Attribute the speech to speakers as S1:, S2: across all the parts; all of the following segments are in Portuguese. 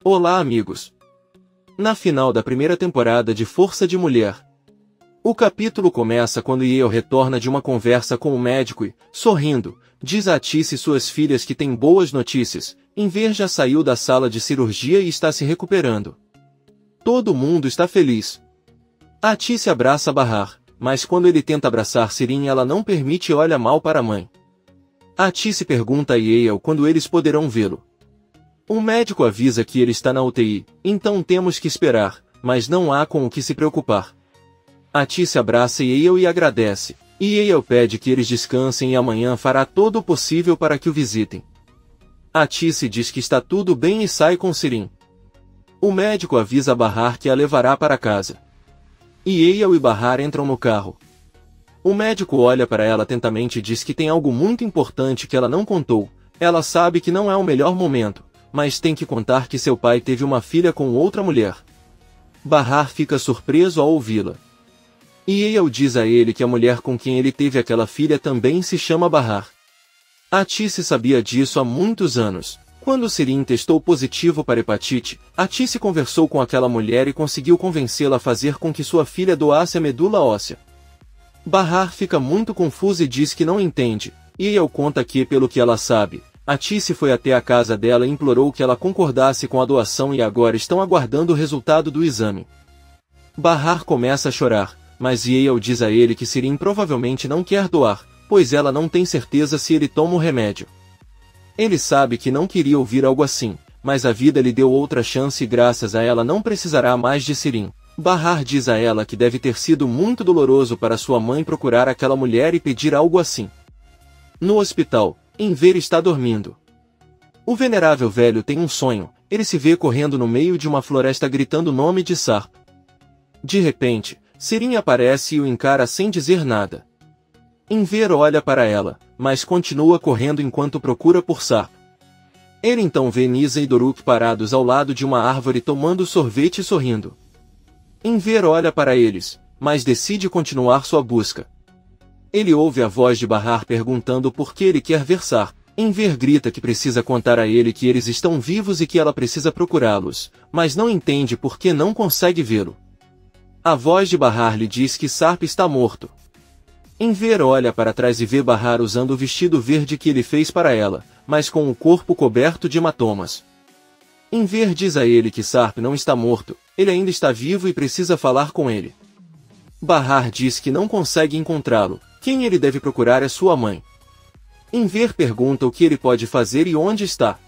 S1: Olá, amigos! Na final da primeira temporada de Força de Mulher, o capítulo começa quando Yale retorna de uma conversa com o médico e, sorrindo, diz a Tice e suas filhas que tem boas notícias. Inver já saiu da sala de cirurgia e está se recuperando. Todo mundo está feliz. A Tice abraça Bahar, mas quando ele tenta abraçar Sirin ela não permite e olha mal para a mãe. A Tice pergunta a Yale quando eles poderão vê-lo. O médico avisa que ele está na UTI, então temos que esperar, mas não há com o que se preocupar. A Tice abraça Yale e agradece, e Yale pede que eles descansem e amanhã fará todo o possível para que o visitem. A Tice diz que está tudo bem e sai com Sirin. O médico avisa a Bahar que a levará para casa. Yale e Bahar entram no carro. O médico olha para ela atentamente e diz que tem algo muito importante que ela não contou. Ela sabe que não é o melhor momento, mas tem que contar que seu pai teve uma filha com outra mulher. Bahar fica surpreso ao ouvi-la. Yale diz a ele que a mulher com quem ele teve aquela filha também se chama Bahar. A Tice sabia disso há muitos anos. Quando Sirin testou positivo para hepatite, a Tice conversou com aquela mulher e conseguiu convencê-la a fazer com que sua filha doasse a medula óssea. Bahar fica muito confusa e diz que não entende. Yale conta que, pelo que ela sabe, a Tice foi até a casa dela e implorou que ela concordasse com a doação e agora estão aguardando o resultado do exame. Bahar começa a chorar, mas Yale diz a ele que Sirin provavelmente não quer doar, pois ela não tem certeza se ele toma o remédio. Ele sabe que não queria ouvir algo assim, mas a vida lhe deu outra chance e graças a ela não precisará mais de Sirin. Bahar diz a ela que deve ter sido muito doloroso para sua mãe procurar aquela mulher e pedir algo assim. No hospital, Inver está dormindo. O venerável velho tem um sonho, ele se vê correndo no meio de uma floresta gritando o nome de Sarp. De repente, Sirin aparece e o encara sem dizer nada. Inver olha para ela, mas continua correndo enquanto procura por Sarp. Ele então vê Nisa e Doruk parados ao lado de uma árvore tomando sorvete e sorrindo. Inver olha para eles, mas decide continuar sua busca. Ele ouve a voz de Bahar perguntando por que ele quer ver Sarp. Inver grita que precisa contar a ele que eles estão vivos e que ela precisa procurá-los, mas não entende por que não consegue vê-lo. A voz de Bahar lhe diz que Sarp está morto. Inver olha para trás e vê Bahar usando o vestido verde que ele fez para ela, mas com o corpo coberto de hematomas. Inver diz a ele que Sarp não está morto, ele ainda está vivo e precisa falar com ele. Bahar diz que não consegue encontrá-lo. Quem ele deve procurar é sua mãe. Inver pergunta o que ele pode fazer e onde está.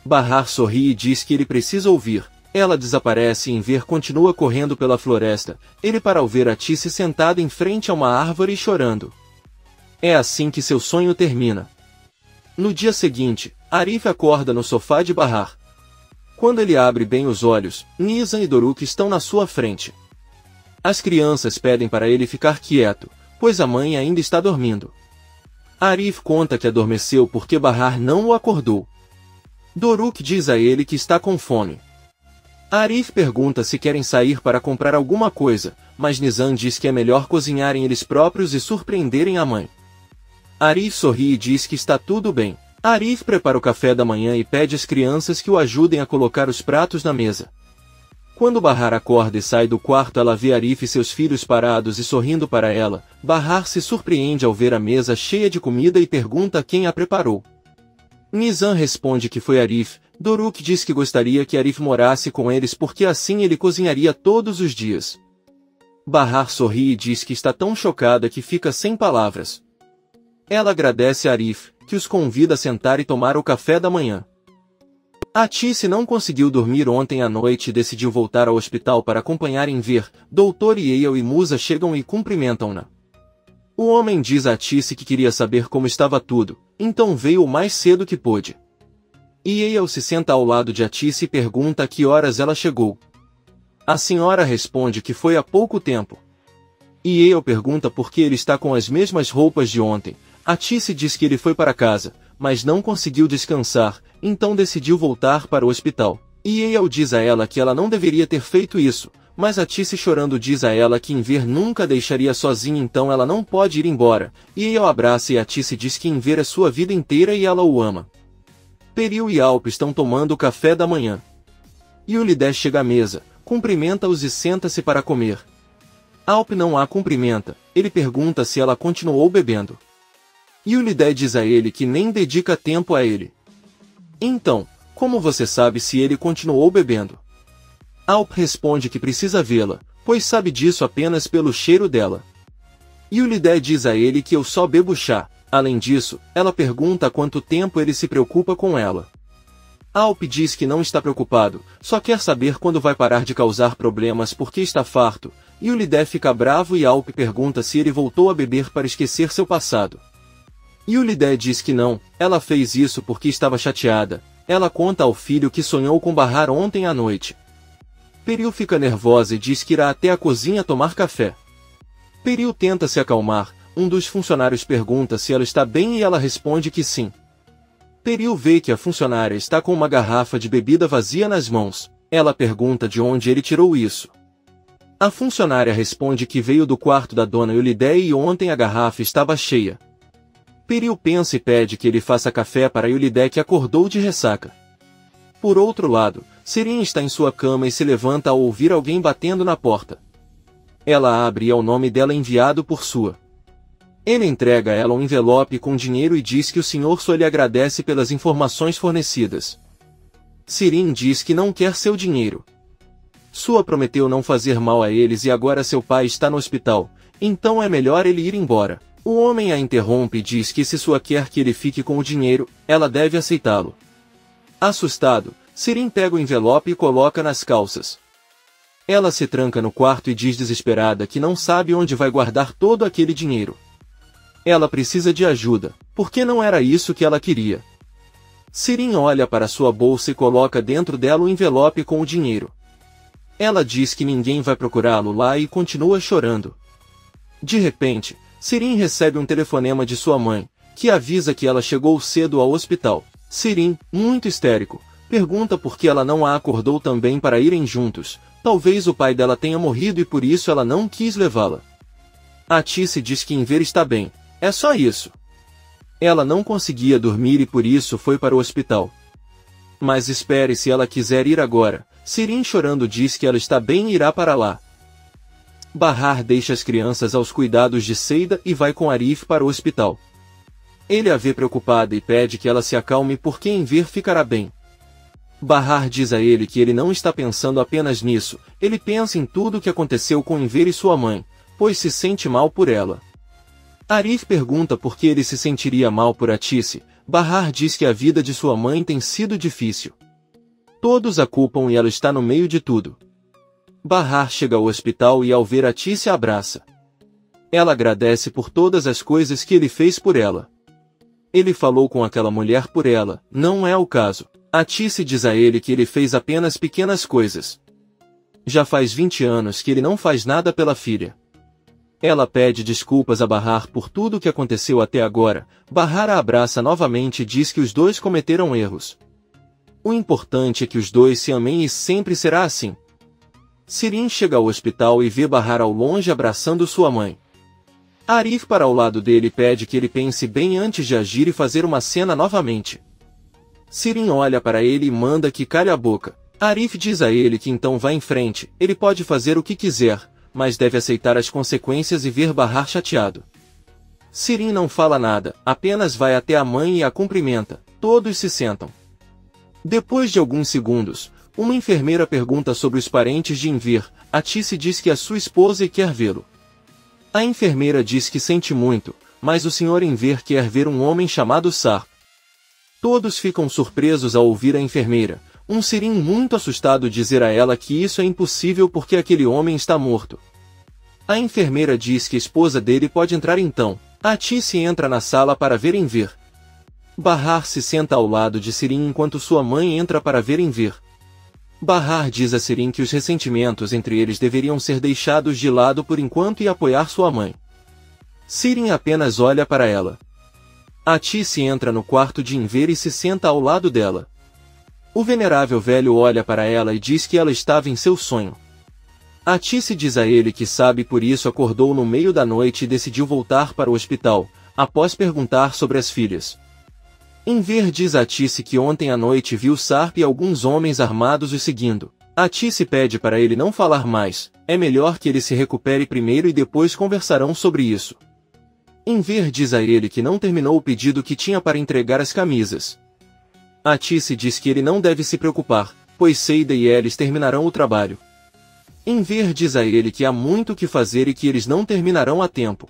S1: Bahar sorri e diz que ele precisa ouvir. Ela desaparece e Inver continua correndo pela floresta. Ele para ao ver a Tice sentada em frente a uma árvore e chorando. É assim que seu sonho termina. No dia seguinte, Arif acorda no sofá de Bahar. Quando ele abre bem os olhos, Nisa e Doruk estão na sua frente. As crianças pedem para ele ficar quieto, pois a mãe ainda está dormindo. Arif conta que adormeceu porque Bahar não o acordou. Doruk diz a ele que está com fome. Arif pergunta se querem sair para comprar alguma coisa, mas Nizam diz que é melhor cozinharem eles próprios e surpreenderem a mãe. Arif sorri e diz que está tudo bem. Arif prepara o café da manhã e pede às crianças que o ajudem a colocar os pratos na mesa. Quando Bahar acorda e sai do quarto, ela vê Arif e seus filhos parados e sorrindo para ela. Bahar se surpreende ao ver a mesa cheia de comida e pergunta quem a preparou. Nizam responde que foi Arif. Doruk diz que gostaria que Arif morasse com eles porque assim ele cozinharia todos os dias. Bahar sorri e diz que está tão chocada que fica sem palavras. Ela agradece a Arif, que os convida a sentar e tomar o café da manhã. A Tice não conseguiu dormir ontem à noite e decidiu voltar ao hospital para acompanhar Inver. Doutor Yale e Musa chegam e cumprimentam-na. O homem diz a Tice que queria saber como estava tudo, então veio o mais cedo que pôde. Yale se senta ao lado de Tice e pergunta a que horas ela chegou. A senhora responde que foi há pouco tempo. Yale pergunta por que ele está com as mesmas roupas de ontem. A Tice diz que ele foi para casa, mas não conseguiu descansar, então decidiu voltar para o hospital. Yale diz a ela que ela não deveria ter feito isso, mas a Tice chorando diz a ela que Inver nunca a deixaria sozinha, então ela não pode ir embora. Yale abraça e a Tice diz que Inver é sua vida inteira e ela o ama. Peril e Alp estão tomando o café da manhã. Yulidé chega à mesa, cumprimenta-os e senta-se para comer. Alp não a cumprimenta, ele pergunta se ela continuou bebendo. Yulidé diz a ele que nem dedica tempo a ele. Então, como você sabe se ele continuou bebendo? Alp responde que precisa vê-la, pois sabe disso apenas pelo cheiro dela. Yulidé diz a ele que eu só bebo chá. Além disso, ela pergunta há quanto tempo ele se preocupa com ela. Alp diz que não está preocupado, só quer saber quando vai parar de causar problemas porque está farto. Yulidé fica bravo e Alp pergunta se ele voltou a beber para esquecer seu passado. Yulidé diz que não, ela fez isso porque estava chateada. Ela conta ao filho que sonhou com Bahar ontem à noite. Peril fica nervosa e diz que irá até a cozinha tomar café. Peril tenta se acalmar, um dos funcionários pergunta se ela está bem e ela responde que sim. Peril vê que a funcionária está com uma garrafa de bebida vazia nas mãos. Ela pergunta de onde ele tirou isso. A funcionária responde que veio do quarto da dona Yulidé e ontem a garrafa estava cheia. Peril pensa e pede que ele faça café para Yulidé que acordou de ressaca. Por outro lado, Sirin está em sua cama e se levanta ao ouvir alguém batendo na porta. Ela abre e é o nome dela enviado por sua. Ele entrega a ela um envelope com dinheiro e diz que o senhor só lhe agradece pelas informações fornecidas. Sirin diz que não quer seu dinheiro. Sua prometeu não fazer mal a eles e agora seu pai está no hospital, então é melhor ele ir embora. O homem a interrompe e diz que se sua quer que ele fique com o dinheiro, ela deve aceitá-lo. Assustado, Sirin pega o envelope e coloca nas calças. Ela se tranca no quarto e diz desesperada que não sabe onde vai guardar todo aquele dinheiro. Ela precisa de ajuda, porque não era isso que ela queria. Sirin olha para sua bolsa e coloca dentro dela o envelope com o dinheiro. Ela diz que ninguém vai procurá-lo lá e continua chorando. De repente, Sirin recebe um telefonema de sua mãe, que avisa que ela chegou cedo ao hospital. Sirin, muito histérico, pergunta por que ela não a acordou também para irem juntos. Talvez o pai dela tenha morrido e por isso ela não quis levá-la. Atice diz que Enver está bem. É só isso. Ela não conseguia dormir e por isso foi para o hospital. Mas espere se ela quiser ir agora. Sirin chorando diz que ela está bem e irá para lá. Bahar deixa as crianças aos cuidados de Seida e vai com Arif para o hospital. Ele a vê preocupada e pede que ela se acalme porque Enver ficará bem. Bahar diz a ele que ele não está pensando apenas nisso, ele pensa em tudo o que aconteceu com Enver e sua mãe, pois se sente mal por ela. Arif pergunta por que ele se sentiria mal por Atice. Bahar diz que a vida de sua mãe tem sido difícil. Todos a culpam e ela está no meio de tudo. Bahar chega ao hospital e ao ver Atice a abraça. Ela agradece por todas as coisas que ele fez por ela. Ele falou com aquela mulher por ela, não é o caso. Atice diz a ele que ele fez apenas pequenas coisas. Já faz 20 anos que ele não faz nada pela filha. Ela pede desculpas a Bahar por tudo o que aconteceu até agora. Bahar a abraça novamente e diz que os dois cometeram erros. O importante é que os dois se amem e sempre será assim. Sirin chega ao hospital e vê Bahar ao longe abraçando sua mãe. Arif para ao lado dele pede que ele pense bem antes de agir e fazer uma cena novamente. Sirin olha para ele e manda que cale a boca. Arif diz a ele que então vá em frente, ele pode fazer o que quiser, mas deve aceitar as consequências e ver Bahar chateado. Sirin não fala nada, apenas vai até a mãe e a cumprimenta. Todos se sentam. Depois de alguns segundos, uma enfermeira pergunta sobre os parentes de Enver. Atice diz que é sua esposa e quer vê-lo. A enfermeira diz que sente muito, mas o Sr. Enver quer ver um homem chamado Sarp. Todos ficam surpresos ao ouvir a enfermeira, Sirin muito assustado dizer a ela que isso é impossível porque aquele homem está morto. A enfermeira diz que a esposa dele pode entrar então. Atice entra na sala para ver Enver. Bahar se senta ao lado de Sirin enquanto sua mãe entra para ver Enver. Bahar diz a Sirin que os ressentimentos entre eles deveriam ser deixados de lado por enquanto e apoiar sua mãe. Sirin apenas olha para ela. Atice entra no quarto de Enver e se senta ao lado dela. O venerável velho olha para ela e diz que ela estava em seu sonho. Atice diz a ele que sabe por isso acordou no meio da noite e decidiu voltar para o hospital, após perguntar sobre as filhas. Enver diz a Atice que ontem à noite viu Sarp e alguns homens armados o seguindo. Atice pede para ele não falar mais, é melhor que ele se recupere primeiro e depois conversarão sobre isso. Enver diz a ele que não terminou o pedido que tinha para entregar as camisas. Atice diz que ele não deve se preocupar, pois Seida e eles terminarão o trabalho. Enver diz a ele que há muito o que fazer e que eles não terminarão a tempo.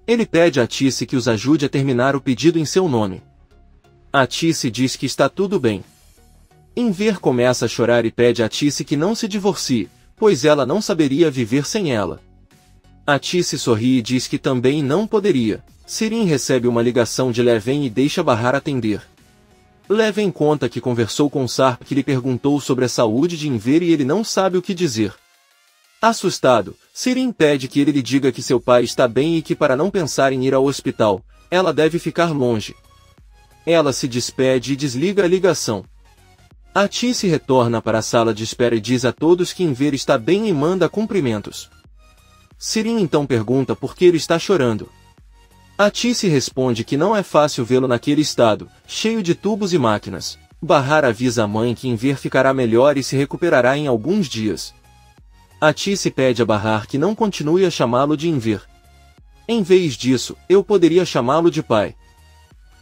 S1: Ele pede a Atice que os ajude a terminar o pedido em seu nome. Atice diz que está tudo bem. Enver começa a chorar e pede a Atice que não se divorcie, pois ela não saberia viver sem ela. Atice sorri e diz que também não poderia. Sirin recebe uma ligação de Leven e deixa Bahar atender. Leven conta que conversou com Sarp, que lhe perguntou sobre a saúde de Enver e ele não sabe o que dizer. Assustado, Sirin pede que ele lhe diga que seu pai está bem e que para não pensar em ir ao hospital, ela deve ficar longe. Ela se despede e desliga a ligação. Atice retorna para a sala de espera e diz a todos que Enver está bem e manda cumprimentos. Sirin então pergunta por que ele está chorando. Atice responde que não é fácil vê-lo naquele estado, cheio de tubos e máquinas. Bahar avisa a mãe que Enver ficará melhor e se recuperará em alguns dias. Atice pede a Bahar que não continue a chamá-lo de Enver. Em vez disso, eu poderia chamá-lo de pai.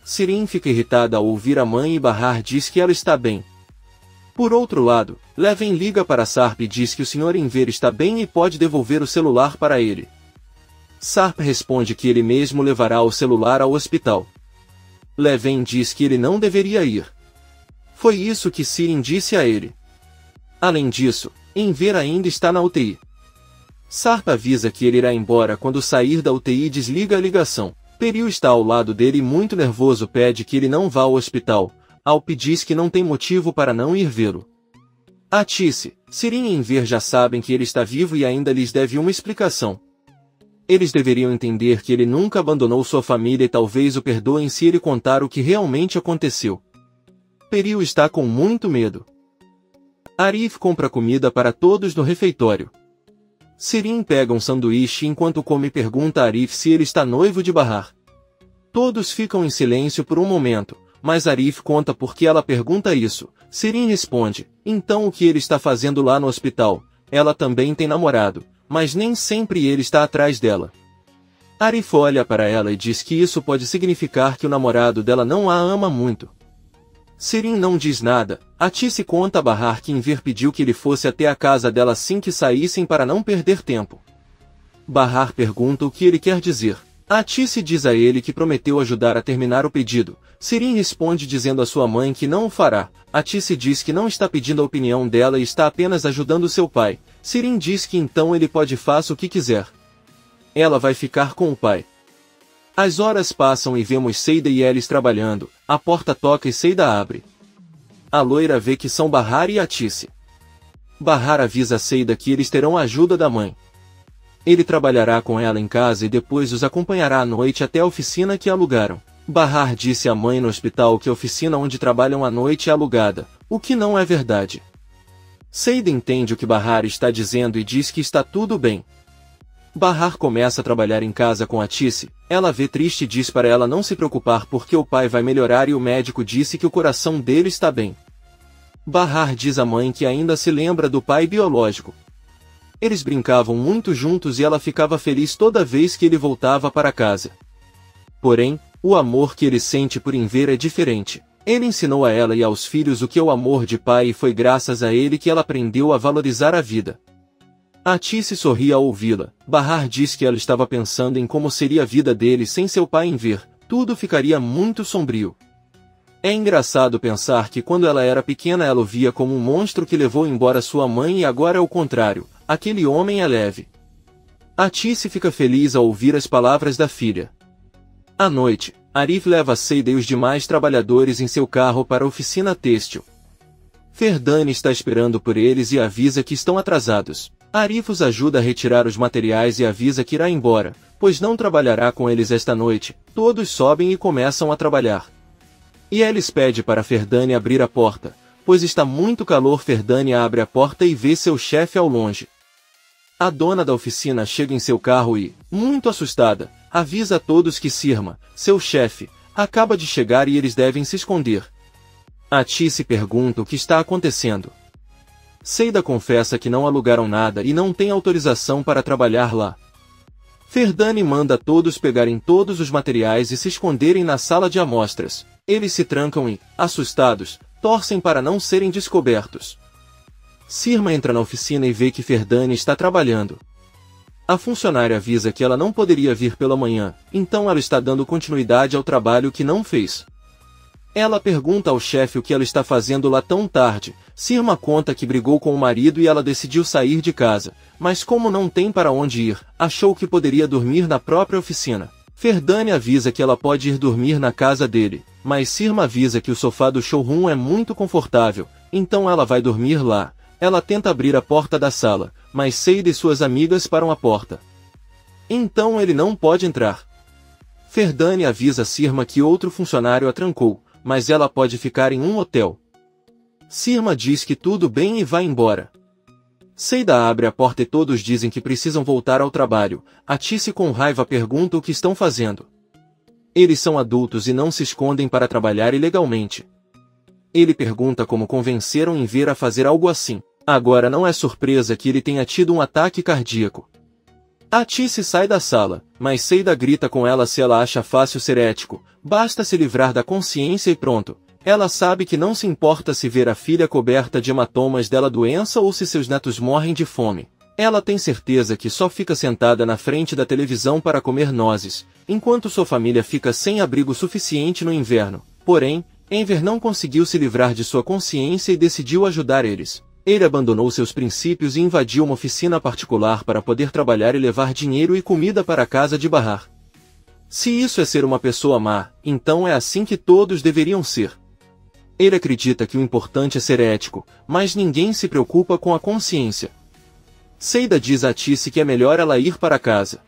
S1: Sirin fica irritada ao ouvir a mãe e Bahar diz que ela está bem. Por outro lado, Leven liga para Sarp e diz que o Sr. Enver está bem e pode devolver o celular para ele. Sarp responde que ele mesmo levará o celular ao hospital. Leven diz que ele não deveria ir. Foi isso que Sirin disse a ele. Além disso, Enver ainda está na UTI. Sarp avisa que ele irá embora quando sair da UTI e desliga a ligação. Peril está ao lado dele e muito nervoso pede que ele não vá ao hospital. Alp diz que não tem motivo para não ir vê-lo. Atice, Sirin e Enver já sabem que ele está vivo e ainda lhes deve uma explicação. Eles deveriam entender que ele nunca abandonou sua família e talvez o perdoem se ele contar o que realmente aconteceu. Peril está com muito medo. Arif compra comida para todos no refeitório. Sirin pega um sanduíche enquanto come e pergunta a Arif se ele está noivo de Bahar. Todos ficam em silêncio por um momento, mas Arif conta por que ela pergunta isso. Sirin responde, então o que ele está fazendo lá no hospital? Ela também tem namorado, mas nem sempre ele está atrás dela. Arif olha para ela e diz que isso pode significar que o namorado dela não a ama muito. Sirin não diz nada. Atice conta a Bahar que Enver pediu que ele fosse até a casa dela assim que saíssem para não perder tempo. Bahar pergunta o que ele quer dizer. Atice diz a ele que prometeu ajudar a terminar o pedido. Sirin responde dizendo à sua mãe que não o fará. Atice diz que não está pedindo a opinião dela e está apenas ajudando seu pai. Sirin diz que então ele pode fazer o que quiser. Ela vai ficar com o pai. As horas passam e vemos Seida e eles trabalhando. A porta toca e Seida abre. A loira vê que são Bahar e Atice. Bahar avisa a Seida que eles terão a ajuda da mãe. Ele trabalhará com ela em casa e depois os acompanhará à noite até a oficina que alugaram. Bahar disse à mãe no hospital que a oficina onde trabalham à noite é alugada, o que não é verdade. Seida entende o que Bahar está dizendo e diz que está tudo bem. Bahar começa a trabalhar em casa com Atice. Ela vê triste e diz para ela não se preocupar porque o pai vai melhorar e o médico disse que o coração dele está bem. Bahar diz à mãe que ainda se lembra do pai biológico. Eles brincavam muito juntos e ela ficava feliz toda vez que ele voltava para casa. Porém, o amor que ele sente por Enver é diferente. Ele ensinou a ela e aos filhos o que é o amor de pai e foi graças a ele que ela aprendeu a valorizar a vida. Atice sorri ao ouvi-la. Bahar diz que ela estava pensando em como seria a vida dele sem seu pai Enver. Tudo ficaria muito sombrio. É engraçado pensar que quando ela era pequena ela o via como um monstro que levou embora sua mãe e agora é o contrário. Aquele homem é leve. Atice fica feliz ao ouvir as palavras da filha. À noite, Arif leva Seida e os demais trabalhadores em seu carro para a oficina têxtil. Ferdane está esperando por eles e avisa que estão atrasados. Arif os ajuda a retirar os materiais e avisa que irá embora, pois não trabalhará com eles esta noite. Todos sobem e começam a trabalhar. E eles pede para Ferdane abrir a porta, pois está muito calor. Ferdane abre a porta e vê seu chefe ao longe. A dona da oficina chega em seu carro e, muito assustada, avisa a todos que Sirma, seu chefe, acaba de chegar e eles devem se esconder. Atice pergunta o que está acontecendo. Seida confessa que não alugaram nada e não tem autorização para trabalhar lá. Ferdani manda todos pegarem todos os materiais e se esconderem na sala de amostras. Eles se trancam e, assustados, torcem para não serem descobertos. Sirma entra na oficina e vê que Ferdani está trabalhando. A funcionária avisa que ela não poderia vir pela manhã, então ela está dando continuidade ao trabalho que não fez. Ela pergunta ao chefe o que ela está fazendo lá tão tarde. Sirma conta que brigou com o marido e ela decidiu sair de casa, mas como não tem para onde ir, achou que poderia dormir na própria oficina. Ferdani avisa que ela pode ir dormir na casa dele, mas Sirma avisa que o sofá do showroom é muito confortável, então ela vai dormir lá. Ela tenta abrir a porta da sala, mas Seida e suas amigas param a porta. Então ele não pode entrar. Ferdani avisa Sirma que outro funcionário a trancou, mas ela pode ficar em um hotel. Sirma diz que tudo bem e vai embora. Seida abre a porta e todos dizem que precisam voltar ao trabalho. Atice com raiva pergunta o que estão fazendo. Eles são adultos e não se escondem para trabalhar ilegalmente. Ele pergunta como convenceram em ver a fazer algo assim. Agora não é surpresa que ele tenha tido um ataque cardíaco. Atice sai da sala, mas Seida grita com ela se ela acha fácil ser ético, basta se livrar da consciência e pronto. Ela sabe que não se importa se ver a filha coberta de hematomas dela doença ou se seus netos morrem de fome. Ela tem certeza que só fica sentada na frente da televisão para comer nozes, enquanto sua família fica sem abrigo suficiente no inverno. Porém, Enver não conseguiu se livrar de sua consciência e decidiu ajudar eles. Ele abandonou seus princípios e invadiu uma oficina particular para poder trabalhar e levar dinheiro e comida para a casa de Bahar. Se isso é ser uma pessoa má, então é assim que todos deveriam ser. Ele acredita que o importante é ser ético, mas ninguém se preocupa com a consciência. Seida diz a Tice que é melhor ela ir para casa.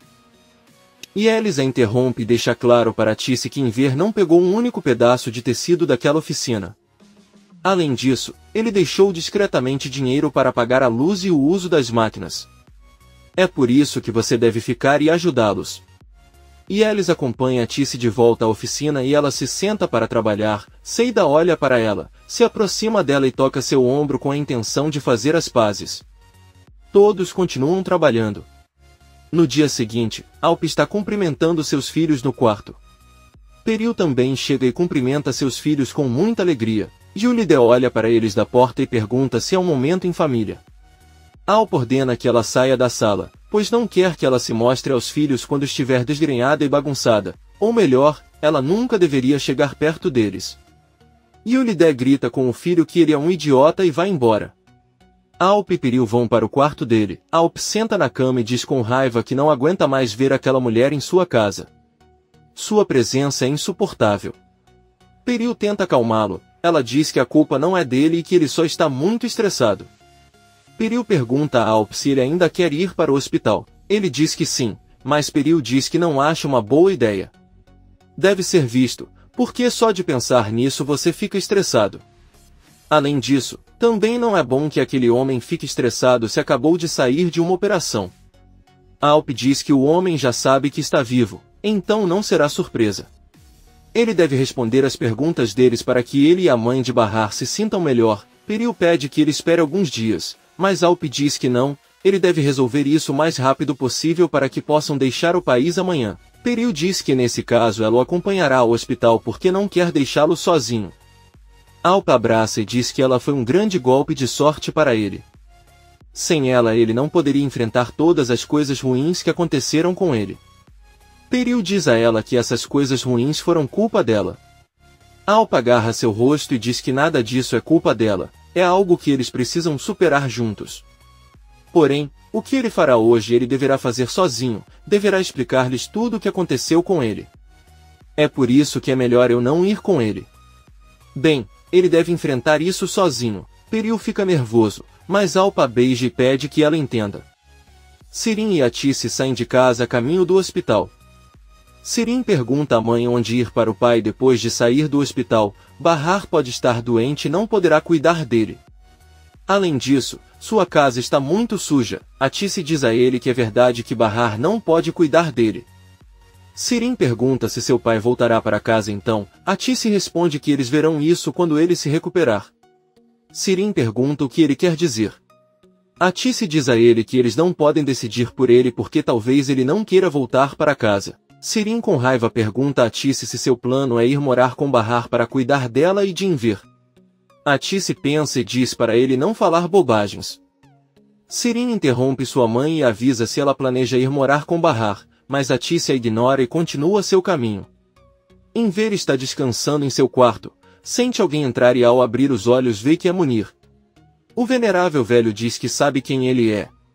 S1: E Elis a interrompe e deixa claro para Tice que Enver não pegou um único pedaço de tecido daquela oficina. Além disso, ele deixou discretamente dinheiro para pagar a luz e o uso das máquinas. É por isso que você deve ficar e ajudá-los. E Elis acompanha a Tice de volta à oficina e ela se senta para trabalhar. Seida olha para ela, se aproxima dela e toca seu ombro com a intenção de fazer as pazes. Todos continuam trabalhando. No dia seguinte, Alp está cumprimentando seus filhos no quarto. Peril também chega e cumprimenta seus filhos com muita alegria. Yulide olha para eles da porta e pergunta se é um momento em família. Alp ordena que ela saia da sala, pois não quer que ela se mostre aos filhos quando estiver desgrenhada e bagunçada, ou melhor, ela nunca deveria chegar perto deles. Yulide grita com o filho que ele é um idiota e vai embora. Alp e Peril vão para o quarto dele. Alp senta na cama e diz com raiva que não aguenta mais ver aquela mulher em sua casa. Sua presença é insuportável. Peril tenta acalmá-lo. Ela diz que a culpa não é dele e que ele só está muito estressado. Peril pergunta a Alp se ele ainda quer ir para o hospital. Ele diz que sim, mas Peril diz que não acha uma boa ideia. Deve ser visto, porque só de pensar nisso você fica estressado. Além disso, também não é bom que aquele homem fique estressado se acabou de sair de uma operação. Alp diz que o homem já sabe que está vivo, então não será surpresa. Ele deve responder às perguntas deles para que ele e a mãe de Bahar se sintam melhor. Peril pede que ele espere alguns dias, mas Alp diz que não, ele deve resolver isso o mais rápido possível para que possam deixar o país amanhã. Peril diz que nesse caso ela o acompanhará ao hospital porque não quer deixá-lo sozinho. Alp abraça e diz que ela foi um grande golpe de sorte para ele. Sem ela ele não poderia enfrentar todas as coisas ruins que aconteceram com ele. Peril diz a ela que essas coisas ruins foram culpa dela. Alp agarra seu rosto e diz que nada disso é culpa dela, é algo que eles precisam superar juntos. Porém, o que ele fará hoje ele deverá fazer sozinho, deverá explicar-lhes tudo o que aconteceu com ele. É por isso que é melhor eu não ir com ele. Bem, ele deve enfrentar isso sozinho. Peril fica nervoso, mas Alp a beija e pede que ela entenda. Sirin e Atice saem de casa a caminho do hospital. Sirin pergunta à mãe onde ir para o pai depois de sair do hospital. Bahar pode estar doente e não poderá cuidar dele. Além disso, sua casa está muito suja. Atice diz a ele que é verdade que Bahar não pode cuidar dele. Sirin pergunta se seu pai voltará para casa então. Atice responde que eles verão isso quando ele se recuperar. Sirin pergunta o que ele quer dizer. Atice diz a ele que eles não podem decidir por ele porque talvez ele não queira voltar para casa. Sirin com raiva pergunta a Atice se seu plano é ir morar com Bahar para cuidar dela e de Enver. Atice pensa e diz para ele não falar bobagens. Sirin interrompe sua mãe e avisa se ela planeja ir morar com Bahar, mas Atice a ignora e continua seu caminho. Enver está descansando em seu quarto, sente alguém entrar e ao abrir os olhos vê que é Munir. O venerável velho diz que sabe quem ele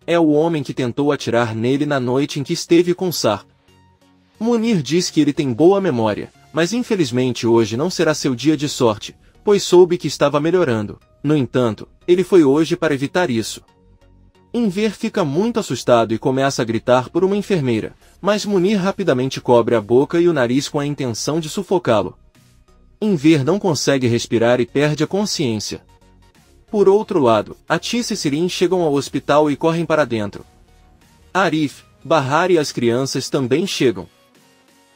S1: é o homem que tentou atirar nele na noite em que esteve com Sarp. Munir diz que ele tem boa memória, mas infelizmente hoje não será seu dia de sorte, pois soube que estava melhorando. No entanto, ele foi hoje para evitar isso. Enver fica muito assustado e começa a gritar por uma enfermeira, mas Munir rapidamente cobre a boca e o nariz com a intenção de sufocá-lo. Enver não consegue respirar e perde a consciência. Por outro lado, Atice e Sirin chegam ao hospital e correm para dentro. Arif, Bahar e as crianças também chegam.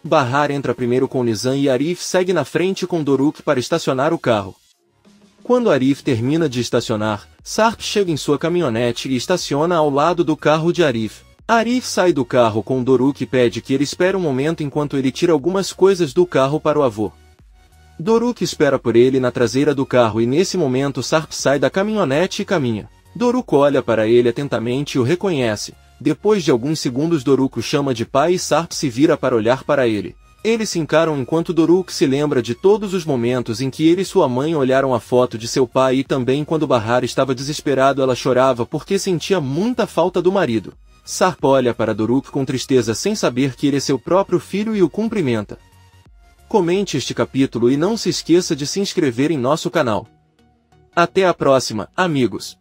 S1: Bahar entra primeiro com Nizam e Arif segue na frente com Doruk para estacionar o carro. Quando Arif termina de estacionar, Sarp chega em sua caminhonete e estaciona ao lado do carro de Arif. Arif sai do carro com Doruk e pede que ele espere um momento enquanto ele tira algumas coisas do carro para o avô. Doruk espera por ele na traseira do carro e nesse momento Sarp sai da caminhonete e caminha. Doruk olha para ele atentamente e o reconhece. Depois de alguns segundos Doruk o chama de pai e Sarp se vira para olhar para ele. Eles se encaram enquanto Doruk se lembra de todos os momentos em que ele e sua mãe olharam a foto de seu pai e também quando Bahar estava desesperado ela chorava porque sentia muita falta do marido. Sarp olha para Doruk com tristeza sem saber que ele é seu próprio filho e o cumprimenta. Comente este capítulo e não se esqueça de se inscrever em nosso canal. Até a próxima, amigos!